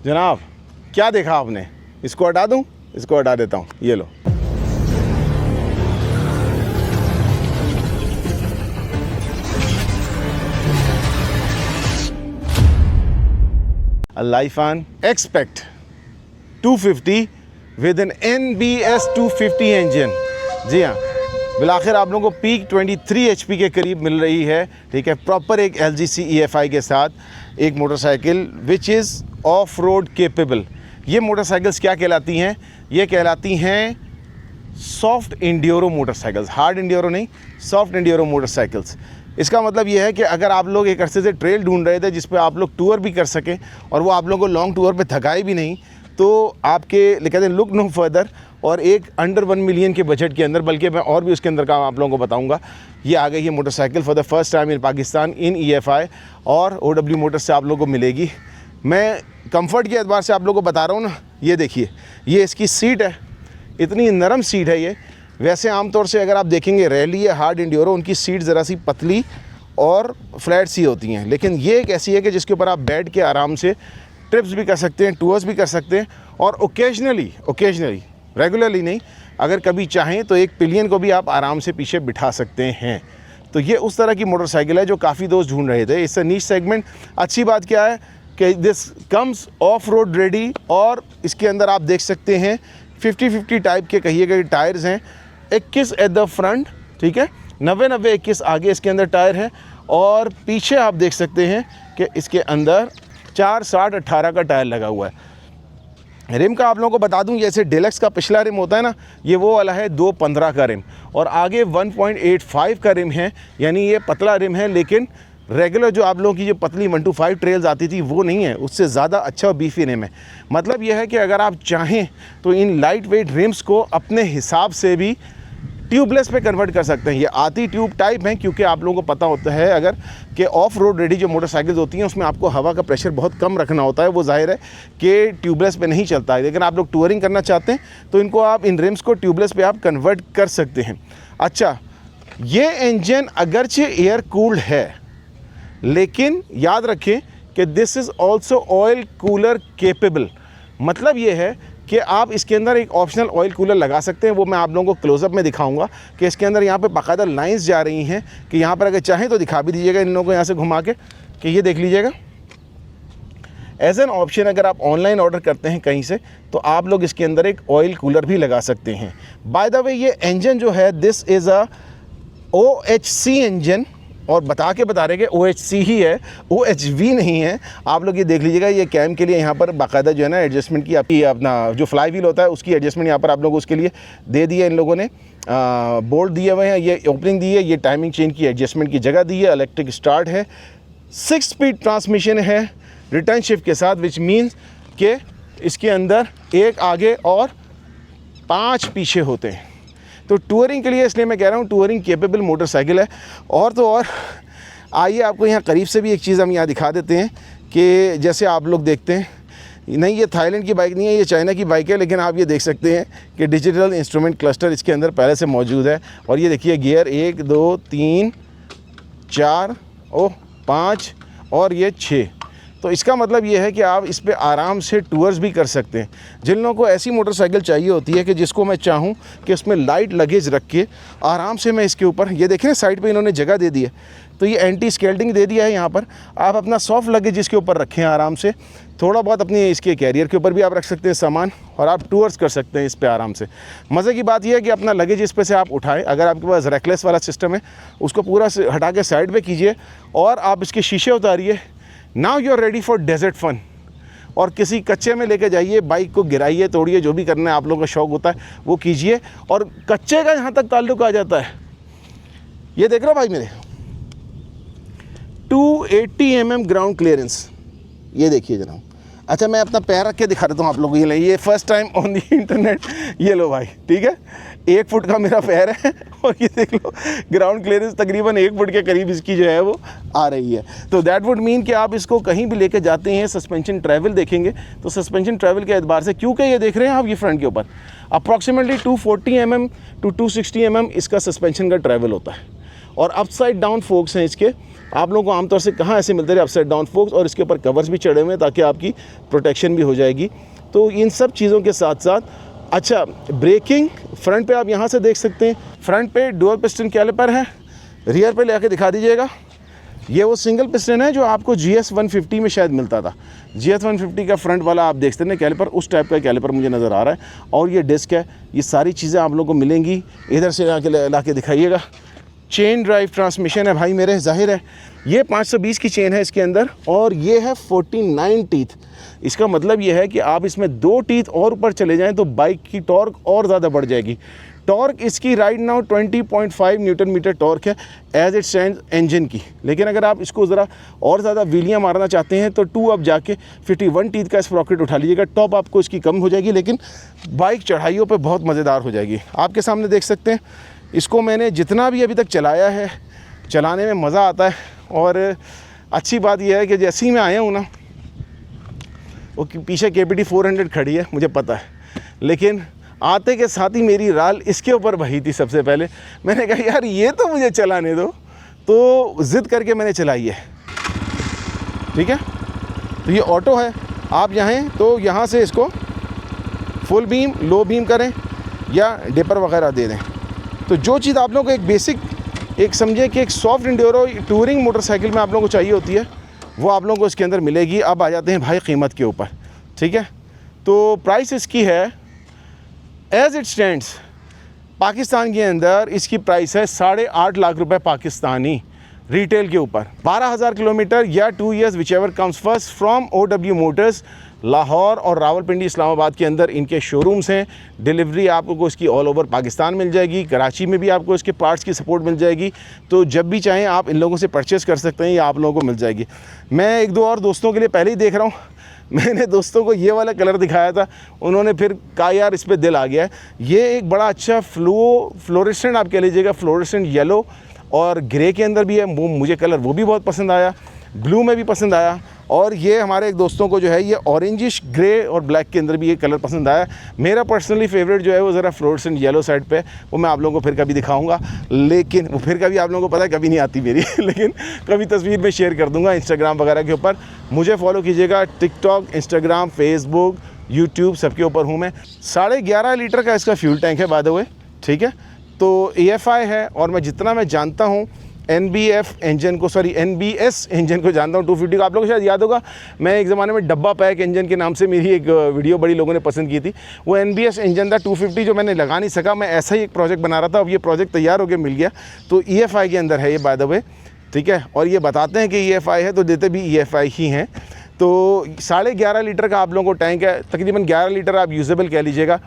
जनाब क्या देखा आपने? इसको हटा दूं? इसको हटा देता हूं, ये लो। Lifan expect 250 with an NBS 250 engine. जी हाँ, बिलाखिर आप लोगों को पीक 23 HP के करीब मिल रही है। ठीक है, प्रॉपर एक LGC EFI के साथ एक motorcycle which is of road capable. ये मोटरसाइकिल्स क्या कहलाती हैं? ये कहलाती हैं सॉफ्ट इंड्योरो मोटरसाइकिल्स। हार्ड इंड्योरो नहीं, सॉफ्ट इंड्योरो मोटरसाइकिल्स। इसका मतलब ये है कि अगर आप लोग एक अरसे से ट्रेल ढूंढ रहे थे जिस पे आप लोग टूर भी कर सकें और वो आप लोगों को लॉन्ग टूर पे थकाए भी नहीं, तो आपके कहते हैं लुक नो फर्दर और एक अंडर 1 मिलियन के बजट के अंदर, बल्कि मैं और भी उसके अंदर का आप लोगों को बताऊंगा। ये आ गई है motorcycle for the first time in Pakistan in EFI और OW मोटर्स से आप लोगों को मिलेगी। मैं कंफर्ट के एतबार से आप लोगों को बता रहा हूँ ना, ये देखिए, ये इसकी सीट है, इतनी नरम सीट है ये। वैसे आमतौर से अगर आप देखेंगे रैली या हार्ड इंड्योरो, उनकी सीट ज़रा सी पतली और फ्लैट सी होती हैं, लेकिन ये एक ऐसी है कि जिसके ऊपर आप बैठ के आराम से ट्रिप्स भी कर सकते हैं, टूर्स भी कर सकते हैं और ओकेजनली रेगुलरली नहीं, अगर कभी चाहें तो एक पिलियन को भी आप आराम से पीछे बिठा सकते हैं। तो ये उस तरह की मोटरसाइकिल है जो काफ़ी दोस्त ढूंढ रहे थे। इससे नीश सेगमेंट। अच्छी बात क्या है कि this comes of road ready और इसके अंदर आप देख सकते हैं 50-50 टाइप के कहिए गए टायर्स हैं। 21 एट द फ्रंट, ठीक है, 90-90 21 आगे इसके अंदर टायर है और पीछे आप देख सकते हैं कि इसके अंदर 4/60/18 का टायर लगा हुआ है। रिम का आप लोगों को बता दूं, जैसे डिलक्स का पिछला रिम होता है ना, ये वो वाला है 2.15 का रिम और आगे 1.85 का रिम है, यानी ये पतला रिम है, लेकिन रेगुलर जो आप लोगों की जो पतली 125 ट्रेल्स आती थी वो नहीं है, उससे ज़्यादा अच्छा और बीफी रिम है। मतलब यह है कि अगर आप चाहें तो इन लाइट वेट रिम्स को अपने हिसाब से भी ट्यूबलेस पे कन्वर्ट कर सकते हैं। ये आती ट्यूब टाइप हैं, क्योंकि आप लोगों को पता होता है अगर कि ऑफ रोड रेडी जो मोटरसाइकिल्स होती हैं उसमें आपको हवा का प्रेशर बहुत कम रखना होता है, वो जाहिर है कि ट्यूबलेस पे नहीं चलता है। लेकिन आप लोग टूरिंग करना चाहते हैं तो इनको आप इन रिम्स को ट्यूबलेस पे आप कन्वर्ट कर सकते हैं। अच्छा, ये इंजन अगरचे एयर कूल्ड है, लेकिन याद रखें कि this is also oil cooler capable. मतलब ये है कि आप इसके अंदर एक ऑप्शनल ऑयल कूलर लगा सकते हैं। वो मैं आप लोगों को क्लोजअप में दिखाऊंगा कि इसके अंदर यहाँ पे बाकायदा लाइंस जा रही हैं कि यहाँ पर अगर चाहें तो दिखा भी दीजिएगा इन लोगों को यहाँ से घुमा के, कि ये देख लीजिएगा। एज एन ऑप्शन अगर आप ऑनलाइन ऑर्डर करते हैं कहीं से तो आप लोग इसके अंदर एक ऑयल कूलर भी लगा सकते हैं। बाय द वे, ये इंजन जो है this is a OHC engine और बता रहे कि OHC ही है, OHV नहीं है। आप लोग ये देख लीजिएगा, ये कैम के लिए यहाँ पर बाकायदा जो है ना एडजस्टमेंट की आपकी अपना जो फ्लाई व्हील होता है उसकी एडजस्टमेंट यहाँ पर आप लोग उसके लिए दे दी है। इन लोगों ने बोल्ट दिए हुए हैं, ये ओपनिंग दी है, ये टाइमिंग चेन की एडजस्टमेंट की जगह दी है, इलेक्ट्रिक स्टार्ट है, 6 स्पीड ट्रांसमिशन है रिटर्न शिफ्ट के साथ, विच मीन्स कि इसके अंदर एक आगे और 5 पीछे होते हैं। तो टूरिंग के लिए इसलिए मैं कह रहा हूँ टूरिंग केपेबल मोटरसाइकिल है। और तो और आइए आपको यहाँ करीब से भी एक चीज़ हम यहाँ दिखा देते हैं कि जैसे आप लोग देखते हैं, नहीं ये थाईलैंड की बाइक नहीं है, ये चाइना की बाइक है, लेकिन आप ये देख सकते हैं कि डिजिटल इंस्ट्रूमेंट क्लस्टर इसके अंदर पहले से मौजूद है। और ये देखिए गियर 1 2 3 4 5 और ये 6। तो इसका मतलब ये है कि आप इस पे आराम से टूर्स भी कर सकते हैं। जिन लोगों को ऐसी मोटरसाइकिल चाहिए होती है कि जिसको मैं चाहूँ कि उसमें लाइट लगेज रख के आराम से मैं इसके ऊपर, ये देखें साइड पे इन्होंने जगह दे दी है, तो ये एंटी स्केल्टिंग दे दिया है। यहाँ पर आप अपना सॉफ्ट लगेज इसके ऊपर रखें आराम से, थोड़ा बहुत अपनी इसके कैरियर के ऊपर भी आप रख सकते हैं सामान और आप टूर्स कर सकते हैं इस पर आराम से। मज़े की बात यह है कि अपना लगेज इस पर से आप उठाएं। अगर आपके पास रैकलेस वाला सिस्टम है उसको पूरा हटा के साइड पे कीजिए और आप इसके शीशे उतारिए। Now you are ready for desert fun. और किसी कच्चे में लेके जाइए, बाइक को गिराइए, तोड़िए, जो भी करना है आप लोगों का शौक़ होता है वो कीजिए। और कच्चे का यहाँ तक ताल्लुक आ जाता है, ये देख रहे हो भाई मेरे 280 mm ग्राउंड क्लियरेंस, ये देखिए जनाब। अच्छा, मैं अपना पैर रख के दिखा देता हूँ आप लोगों के लिए, ये first time on the internet. ये लो भाई, ठीक है, 1 फुट का मेरा पैर है और ये देख लो ग्राउंड क्लियरेंस तकरीबन 1 फुट के करीब इसकी जो है वो आ रही है। तो दैट वुड मीन कि आप इसको कहीं भी लेके जाते हैं, सस्पेंशन ट्रैवल देखेंगे तो सस्पेंशन ट्रैवल के एतबार से, क्योंकि ये देख रहे हैं आप ये फ्रंट के ऊपर अप्रॉक्सीमेटली 240 mm to 260 mm इसका सस्पेंशन का ट्रैवल होता है और अपसाइड डाउन फोक्स हैं इसके। आप लोगों को आमतौर से कहाँ ऐसे मिलते हैं अपसाइड डाउन फोक्स, और इसके ऊपर कवर्स भी चढ़े हुए हैं ताकि आपकी प्रोटेक्शन भी हो जाएगी। तो इन सब चीज़ों के साथ साथ अच्छा ब्रेकिंग फ्रंट पे आप यहाँ से देख सकते हैं, फ्रंट पे डुअल पिस्टन कैलिपर है। रियर पे ले आके दिखा दीजिएगा, ये वो सिंगल पिस्टन है जो आपको GS 150 में शायद मिलता था। GS 150 का फ्रंट वाला आप देख सकते हैं कैलिपर, उस टाइप का कैलिपर मुझे नज़र आ रहा है। और ये डिस्क है, ये सारी चीज़ें आप लोगों को मिलेंगी। इधर से ला के दिखाइएगा। चेन ड्राइव ट्रांसमिशन है भाई मेरे, जाहिर है ये 520 की चेन है इसके अंदर, और ये है 49 टीथ। इसका मतलब ये है कि आप इसमें 2 टीथ और ऊपर चले जाएं तो बाइक की टॉर्क और ज़्यादा बढ़ जाएगी। टॉर्क इसकी right now 20.5 newton metre torque है एज इट स्टैंड इंजन की। लेकिन अगर आप इसको ज़रा और ज़्यादा व्हीलियाँ मारना चाहते हैं तो 2 अब जाके 51 टीथ का स्प्रॉकेट उठा लीजिएगा। टॉप आपको इसकी कम हो जाएगी, लेकिन बाइक चढ़ाइयों पे बहुत मज़ेदार हो जाएगी। आपके सामने देख सकते हैं, इसको मैंने जितना भी अभी तक चलाया है, चलाने में मज़ा आता है। और अच्छी बात यह है कि जैसे ही मैं आया हूँ ना, वो पीछे KPT 400 खड़ी है मुझे पता है, लेकिन आते के साथ ही मेरी राल इसके ऊपर बही थी। सबसे पहले मैंने कहा यार ये तो मुझे चलाने दो, तो ज़िद करके मैंने चलाई है। ठीक है, तो ये ऑटो है, आप यहाँ तो यहाँ से इसको फुल बीम लो बीम करें या डिपर वगैरह दे दें। तो जो चीज़ आप लोगों को एक बेसिक एक समझे कि एक सॉफ्ट इंड्योरो टूरिंग मोटरसाइकिल में आप लोगों को चाहिए होती है, वो आप लोगों को इसके अंदर मिलेगी। अब आ जाते हैं भाई कीमत के ऊपर। ठीक है, तो प्राइस इसकी है एज इट स्टैंड्स पाकिस्तान के अंदर इसकी प्राइस है 8.5 लाख रुपए पाकिस्तानी रिटेल के ऊपर। 12,000 किलोमीटर या 2 years whichever comes first from OW Motors. Lahore और रावलपिंडी इस्लामाबाद के अंदर इनके शोरूम्स हैं। डिलीवरी आपको इसकी ऑल ओवर पाकिस्तान मिल जाएगी। कराची में भी आपको इसके पार्ट्स की सपोर्ट मिल जाएगी। तो जब भी चाहें आप इन लोगों से परचेज़ कर सकते हैं, या आप लोगों को मिल जाएगी। मैं 1-2 और दोस्तों के लिए पहले ही देख रहा हूँ, मैंने दोस्तों को ये वाला कलर दिखाया था, उन्होंने फिर कहा यार इस पर दिल आ गया है। ये एक बड़ा अच्छा फ्लोरेसेंट आप कह लीजिएगा, फ्लोरेसेंट येलो और ग्रे के अंदर भी है। वो मुझे कलर वो भी बहुत पसंद आया, ब्लू में भी पसंद आया। और ये हमारे एक दोस्तों को जो है ये ऑरेंजिश ग्रे और ब्लैक के अंदर भी ये कलर पसंद आया। मेरा पर्सनली फेवरेट जो है वो ज़रा फ्लोरेसेंट येलो साइड पे, वो मैं आप लोगों को फिर कभी दिखाऊंगा। लेकिन वो फिर कभी आप लोगों को पता है कभी नहीं आती मेरी लेकिन कभी तस्वीर में शेयर कर दूंगा इंस्टाग्राम वगैरह के ऊपर। मुझे फॉलो कीजिएगा, टिकटॉक, इंस्टाग्राम, फेसबुक, यूट्यूब सबके ऊपर हूँ मैं। 11.5 लीटर का इसका फ्यूल टैंक है बाय द वे। ठीक है, तो EFI है, और मैं जितना मैं जानता हूँ NBS इंजन को जानता हूँ। 250 को आप लोगों को शायद याद होगा, मैं एक ज़माने में डब्बा पैक इंजन के नाम से मेरी एक वीडियो बड़ी लोगों ने पसंद की थी। वो NBS इंजन था 250, जो मैंने लगा नहीं सका। मैं ऐसा ही एक प्रोजेक्ट बना रहा था, अब ये प्रोजेक्ट तैयार होकर मिल गया। तो EFI के अंदर है ये बाय द वे। ठीक है, और ये बताते हैं कि EFI है तो देते भी EFI ही हैं। तो 11.5 लीटर का आप लोगों को टैंक है, तकरीबन 11 लीटर आप यूजेबल कह लीजिएगा।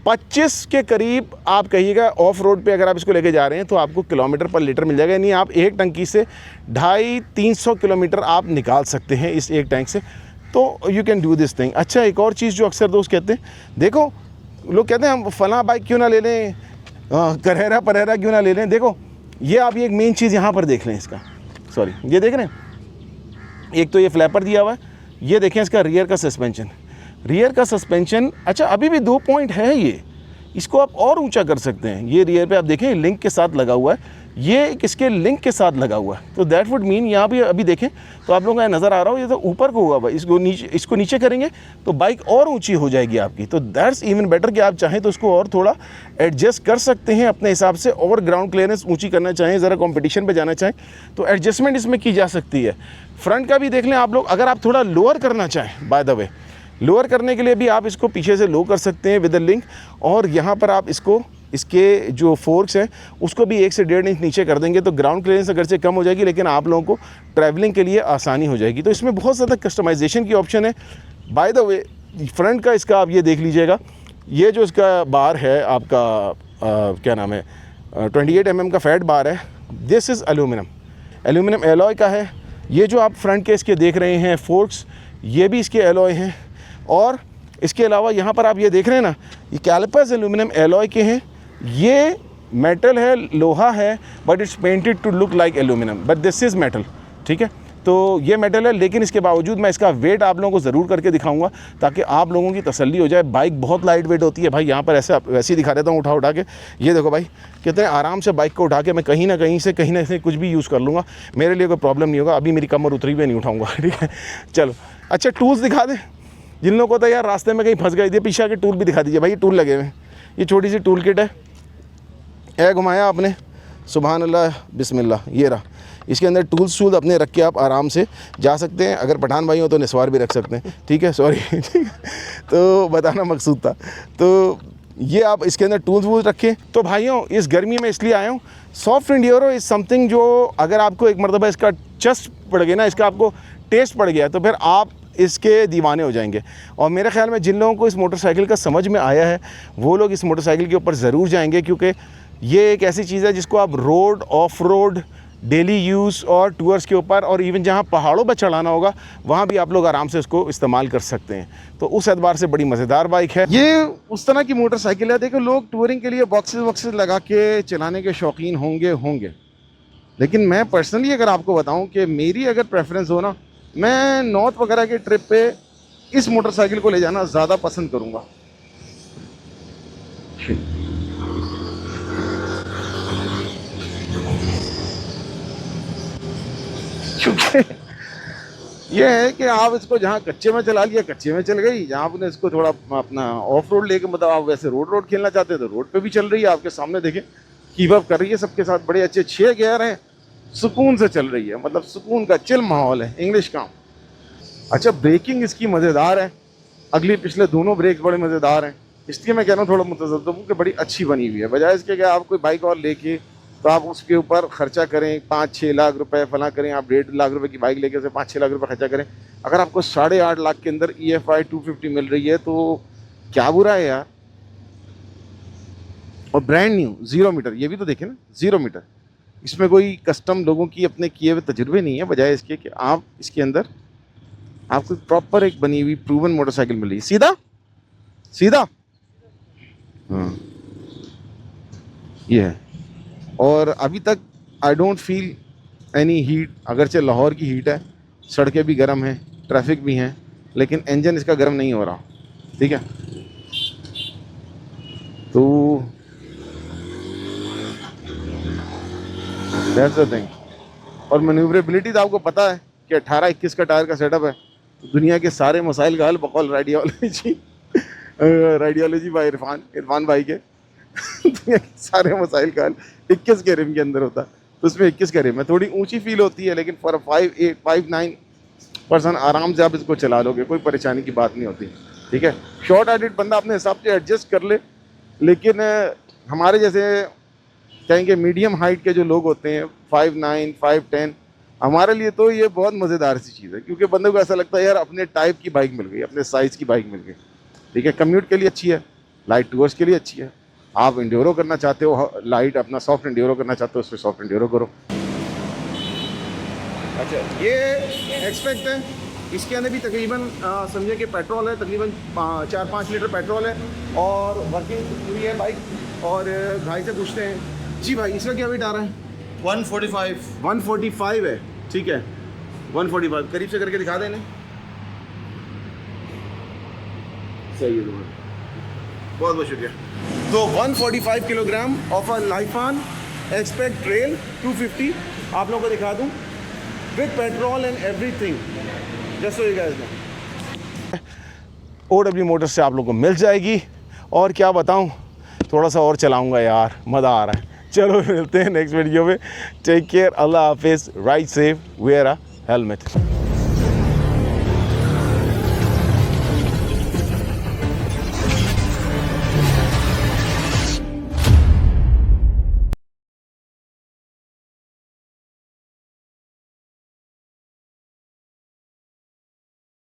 25 के करीब आप कहिएगा ऑफ रोड पे अगर आप इसको लेके जा रहे हैं तो आपको किलोमीटर पर लीटर मिल जाएगा। यानी आप एक टंकी से 250-300 किलोमीटर आप निकाल सकते हैं इस एक टैंक से। तो you can do this thing. अच्छा, एक और चीज़ जो अक्सर दोस्त कहते हैं, देखो लोग कहते हैं हम फलां बाइक क्यों ना ले लें, करेरा परेरा क्यों ना ले लें। देखो ये आप ये एक मेन चीज़ यहाँ पर देख लें, इसका सॉरी ये देख रहे हैं, एक तो ये फ्लैपर दिया हुआ है, ये देखें इसका रियर का सस्पेंशन। अच्छा, अभी भी 2 पॉइंट है ये, इसको आप और ऊंचा कर सकते हैं। ये रियर पे आप देखें लिंक के साथ लगा हुआ है, ये किसके लिंक के साथ लगा हुआ है। तो दैट वुड मीन यहाँ भी अभी देखें तो आप लोगों को नज़र आ रहा हो, ये तो ऊपर को हुआ भाई, इसको नीचे करेंगे तो बाइक और ऊंची हो जाएगी आपकी। तो दैट्स इवन बेटर कि आप चाहें तो इसको और थोड़ा एडजस्ट कर सकते हैं अपने हिसाब से। और ग्राउंड क्लियरेंस ऊंची करना चाहें, ज़रा कंपटीशन पे जाना चाहें तो एडजस्टमेंट इसमें की जा सकती है। फ्रंट का भी देख लें आप लोग, अगर आप थोड़ा लोअर करना चाहें, बाय द वे लोअर करने के लिए भी आप इसको पीछे से लो कर सकते हैं विद द लिंक। और यहाँ पर आप इसके जो फोर्क्स हैं उसको भी 1 से 1.5 इंच नीचे कर देंगे तो ग्राउंड क्लियरेंस अगर से कम हो जाएगी, लेकिन आप लोगों को ट्रैवलिंग के लिए आसानी हो जाएगी। तो इसमें बहुत ज़्यादा कस्टमाइजेशन की ऑप्शन है। बाय द वे फ्रंट का इसका आप ये देख लीजिएगा, ये जो इसका बार है आपका क्या नाम है 28 mm का फैट बार है। दिस इज़ एल्यूमिनियम एलॉय का है। ये जो आप फ्रंट के इसके देख रहे हैं फोर्क्स, ये भी इसके एलॉय हैं। और इसके अलावा यहाँ पर आप ये देख रहे हैं ना, ये कैलिपर्स एल्यूमिनियम एलॉय के हैं। ये मेटल है, लोहा है, but it's painted to look like aluminium, but this is metal. ठीक है, तो ये मेटल है, लेकिन इसके बावजूद मैं इसका वेट आप लोगों को ज़रूर करके दिखाऊंगा ताकि आप लोगों की तसल्ली हो जाए। बाइक बहुत लाइट वेट होती है भाई, यहाँ पर ऐसे वैसे ही दिखा देता हूँ उठा के। ये देखो भाई, कितने आराम से बाइक को उठा के मैं कहीं ना कहीं कुछ भी यूज़ कर लूँगा, मेरे लिए कोई प्रॉब्लम नहीं होगा। अभी मेरी कमर उतरी हुई नहीं उठाऊँगा, ठीक है। चलो अच्छा, टूल्स दिखा दें जिन लोगों को तो यार रास्ते में कहीं फंस गए थे, पीछे के टूल भी दिखा दीजिए भाई। ये टूल लगे हुए हैं, ये छोटी सी टूल किट है, ए घुमाया आपने, सुभान अल्लाह बिस्मिल्लाह, ये रहा। इसके अंदर टूल्स अपने रख के आप आराम से जा सकते हैं। अगर पठान भाई हो तो निस्वार भी रख सकते हैं, ठीक है, सॉरी तो बताना मकसूद था। तो ये आप इसके अंदर टूल्स रखें। तो भाइयों, इस गर्मी में इसलिए आया हूँ, सॉफ्ट एंड्योरो इज़ समथिंग जो अगर आपको एक मरतबा इसका चस्प पड़ गया ना, इसका आपको टेस्ट पड़ गया, तो फिर आप इसके दीवाने हो जाएंगे। और मेरे ख्याल में जिन लोगों को इस मोटरसाइकिल का समझ में आया है वो लोग इस मोटरसाइकिल के ऊपर ज़रूर जाएंगे, क्योंकि ये एक ऐसी चीज़ है जिसको आप road, of road, daily use और टूर्स के ऊपर, और इवन जहाँ पहाड़ों पर चढ़ाना होगा वहाँ भी आप लोग आराम से इसको इस्तेमाल कर सकते हैं। तो उस एतबार से बड़ी मज़ेदार बाइक है। ये उस तरह की मोटरसाइकिल है, देखो लोग टूरिंग के लिए बॉक्सेस लगा के चलाने के शौकीन होंगे, लेकिन मैं पर्सनली अगर आपको बताऊँ कि मेरी अगर प्रेफरेंस हो ना, मैं नॉर्थ वगैरह के ट्रिप पे इस मोटरसाइकिल को ले जाना ज़्यादा पसंद करूँगा। क्योंकि ये है कि आप इसको जहाँ कच्चे में चला लिया, कच्चे में चल गई, जहाँ आपने इसको थोड़ा अपना ऑफ रोड लेके, मतलब आप वैसे रोड खेलना चाहते हैं तो रोड पे भी चल रही है, आपके सामने देखें कीप अप कर रही है सबके साथ, बड़े अच्छे 6 गियर हैं, सुकून से चल रही है, मतलब सुकून का चिल माहौल है, इंग्लिश काम। अच्छा, ब्रेकिंग इसकी मज़ेदार है, अगली पिछले दोनों ब्रेक बड़े मज़ेदार हैं, इसलिए मैं कह रहा हूँ थोड़ा मुतज़ब्ज़ब हूँ कि बड़ी अच्छी बनी हुई है। बजाय इसके कि आप कोई बाइक और लेके तो आप उसके ऊपर ख़र्चा करें 5-6 लाख रुपए फला करें, आप 1.5 लाख रुपए की बाइक लेके उसे 5-6 लाख रुपए खर्चा करें, अगर आपको 8.5 लाख के अंदर EFI 250 मिल रही है तो क्या बुरा है यार। और ब्रांड न्यू 0 मीटर, ये भी तो देखें ना, 0 मीटर, इसमें कोई कस्टम लोगों की अपने किए हुए तजुर्बे नहीं है, बजाय इसके कि आप इसके अंदर आपको प्रॉपर एक बनी हुई प्रूवन मोटरसाइकिल मिल रही है। सीधा हाँ, ये है। और अभी तक I don't feel any heat, अगरचे लाहौर की हीट है, सड़कें भी गर्म हैं, ट्रैफिक भी हैं, लेकिन इंजन इसका गर्म नहीं हो रहा, ठीक है। तो दैट्स द थिंग। और मैन्यूवरेबिलिटी तो आपको पता है कि 18-21 का टायर का सेटअप है, तो दुनिया के सारे मसाइल का हल बकौल राइडियोलॉजी भाई इरफान भाई के दुनिया के सारे मसाइल का हल 21 के रिम के अंदर होता है। तो उसमें 21 का रिम है, थोड़ी ऊंची फील होती है, लेकिन फॉर 5-9% आराम से आप इसको चला लोगे, कोई परेशानी की बात नहीं होती, ठीक है। शॉर्ट हार्टेड बंदा अपने हिसाब से एडजस्ट कर ले, लेकिन हमारे जैसे कहेंगे मीडियम हाइट के जो लोग होते हैं 5'9", 5'10", हमारे लिए तो ये बहुत मज़ेदार सी चीज़ है, क्योंकि बंदे को ऐसा लगता है यार अपने टाइप की बाइक मिल गई, अपने साइज़ की बाइक मिल गई, ठीक है। कम्यूट के लिए अच्छी है, लाइट टूर्स के लिए अच्छी है, आप एंड्योरो करना चाहते हो लाइट, अपना सॉफ्ट एंड्योरो करना चाहते हो उसमें सॉफ्ट एंड्योरो करो। अच्छा, ये एक्सपेक्ट है, इसके अंदर भी तकरीबन समझे कि पेट्रोल है, तकरीबन 4-5 लीटर पेट्रोल है और वर्किंग हुई है बाइक। और भाई से पूछते हैं, जी भाई इसका क्या वेट आ रहा है? 145 है, ठीक है, 145 करीब से करके दिखा देने, सही है, बहुत बहुत शुक्रिया। तो 145 kilogram of a Lifan expect trail 250 आप लोगों को दिखा दूं with petrol and everything, just so you guys know. OW motors से आप लोगों को मिल जाएगी। और क्या बताऊं, थोड़ा सा और चलाऊंगा यार, मज़ा आ रहा है। चलो मिलते हैं नेक्स्ट वीडियो में, टेक केयर, अल्लाह हाफिज़, ride safe, wear a helmet.